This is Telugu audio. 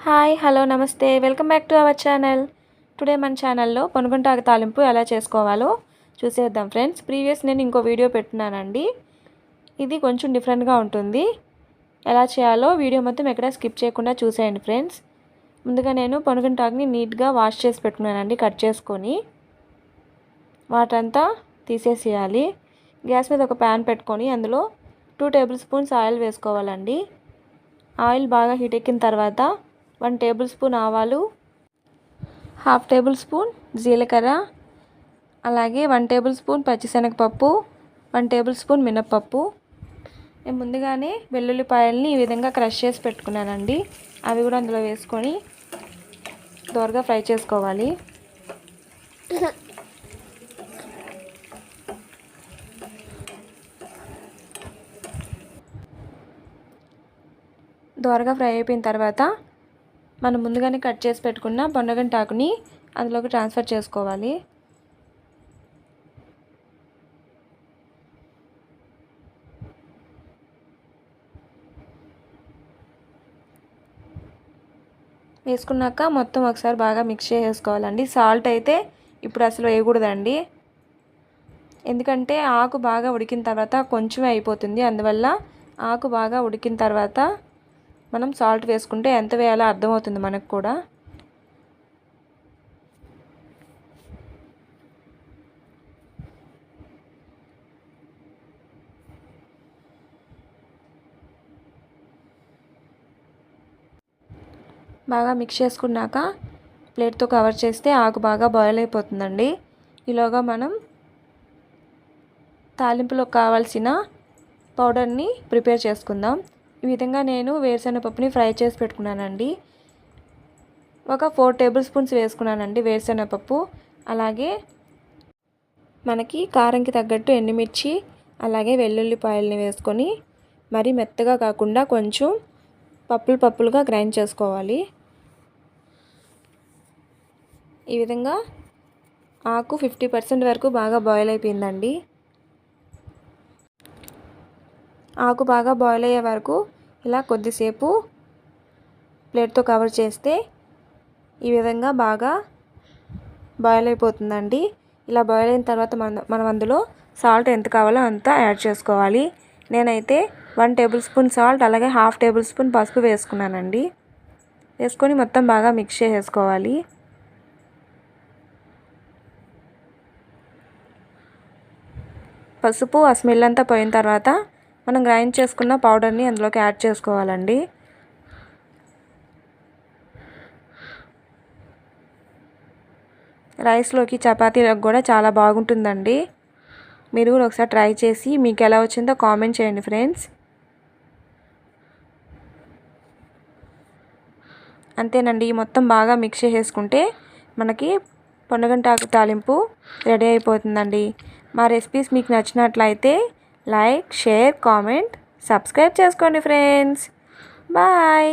హాయ్ హలో నమస్తే welcome back to our channel. Today మన ఛానల్లో పొనుగుంటాకు తాలింపు ఎలా చేసుకోవాలో చూసేద్దాం ఫ్రెండ్స్. నేను ఇంకో వీడియో పెట్టినానండి. ఇది కొంచెం డిఫరెంట్గా ఉంటుంది. ఎలా చేయాలో వీడియో మొత్తం ఎక్కడ స్కిప్ చేయకుండా చూసేయండి ఫ్రెండ్స్. ముందుగా నేను పొనుగుంటాకుని నీట్గా వాష్ చేసి పెట్టుకున్నానండి. కట్ చేసుకొని వాటర్ అంతా తీసేసేయాలి. గ్యాస్ మీద ఒక ప్యాన్ పెట్టుకొని అందులో 2 టేబుల్ స్పూన్స్ ఆయిల్ వేసుకోవాలండి. ఆయిల్ బాగా హీట్ ఎక్కిన తర్వాత 1 టేబుల్ స్పూన్ ఆవాలు, 1/2 టేబుల్ స్పూన్ జీలకర్ర, అలాగే 1 టేబుల్ స్పూన్ పచ్చిశనగపప్పు, 1 టేబుల్ స్పూన్ మినప్పప్పు. నేను ముందుగానే వెల్లుల్లిపాయల్ని ఈ విధంగా క్రష్ చేసి పెట్టుకున్నానండి. అవి కూడా అందులో వేసుకొని దోరగా ఫ్రై చేసుకోవాలి. దోరగా ఫ్రై అయిపోయిన తర్వాత మనం ముందుగానే కట్ చేసి పెట్టుకున్న పొన్నగంటాకుని అందులోకి ట్రాన్స్ఫర్ చేసుకోవాలి. వేసుకున్నాక మొత్తం ఒకసారి బాగా మిక్స్ చేసుకోవాలండి. సాల్ట్ అయితే ఇప్పుడు అసలు వేయకూడదండి, ఎందుకంటే ఆకు బాగా ఉడికిన తర్వాత కొంచెమే అయిపోతుంది. అందువల్ల ఆకు బాగా ఉడికిన తర్వాత మనం సాల్ట్ వేసుకుంటే ఎంత వేయాలో అర్థమవుతుంది మనకు కూడా. బాగా మిక్స్ చేసుకున్నాక ప్లేట్తో కవర్ చేస్తే ఆకు బాగా బాయిల్ అయిపోతుందండి. ఈలోగా మనం తాలింపులో కావాల్సిన పౌడర్ని ప్రిపేర్ చేసుకుందాం. ఈ విధంగా నేను వేరుశనగపప్పుని ఫ్రై చేసి పెట్టుకున్నానండి. ఒక 4 టేబుల్ స్పూన్స్ వేసుకున్నానండి వేరుశనగపప్పు. అలాగే మనకి కారంకి తగ్గట్టు ఎండుమిర్చి, అలాగే వెల్లుల్లిపాయలని వేసుకొని మరీ మెత్తగా కాకుండా కొంచెం పప్పులుగా గ్రైండ్ చేసుకోవాలి. ఈ విధంగా ఆకు 50% వరకు బాగా బాయిల్ అయిపోయిందండి. ఆకు బాగా బాయిల్ అయ్యే వరకు ఇలా కొద్దిసేపు ప్లేట్తో కవర్ చేస్తే ఈ విధంగా బాగా బాయిల్ అయిపోతుందండి. ఇలా బాయిల్ అయిన తర్వాత మనం అందులో సాల్ట్ ఎంత కావాలో అంత యాడ్ చేసుకోవాలి. నేనైతే 1 టేబుల్ స్పూన్ సాల్ట్, అలాగే 1/2 టేబుల్ స్పూన్ పసుపు వేసుకున్నానండి. వేసుకొని మొత్తం బాగా మిక్స్ చేసుకోవాలి. పసుపు ఆ స్మెల్ అంతా పోయిన తర్వాత మనం గ్రైండ్ చేసుకున్న పౌడర్ని అందులోకి యాడ్ చేసుకోవాలండి. రైస్లోకి, చపాతీలోకి కూడా చాలా బాగుంటుందండి. మీరు కూడా ఒకసారి ట్రై చేసి మీకు ఎలా వచ్చిందో కామెంట్ చేయండి ఫ్రెండ్స్. అంతేనండి, మొత్తం బాగా మిక్స్ చేసుకుంటే మనకి పొన్నగంటాకు తాలింపు రెడీ అయిపోతుందండి. మా రెసిపీస్ మీకు నచ్చినట్లయితే లైక్, షేర్, కామెంట్, సబ్స్క్రైబ్ చేసుకోండి ఫ్రెండ్స్. బాయ్.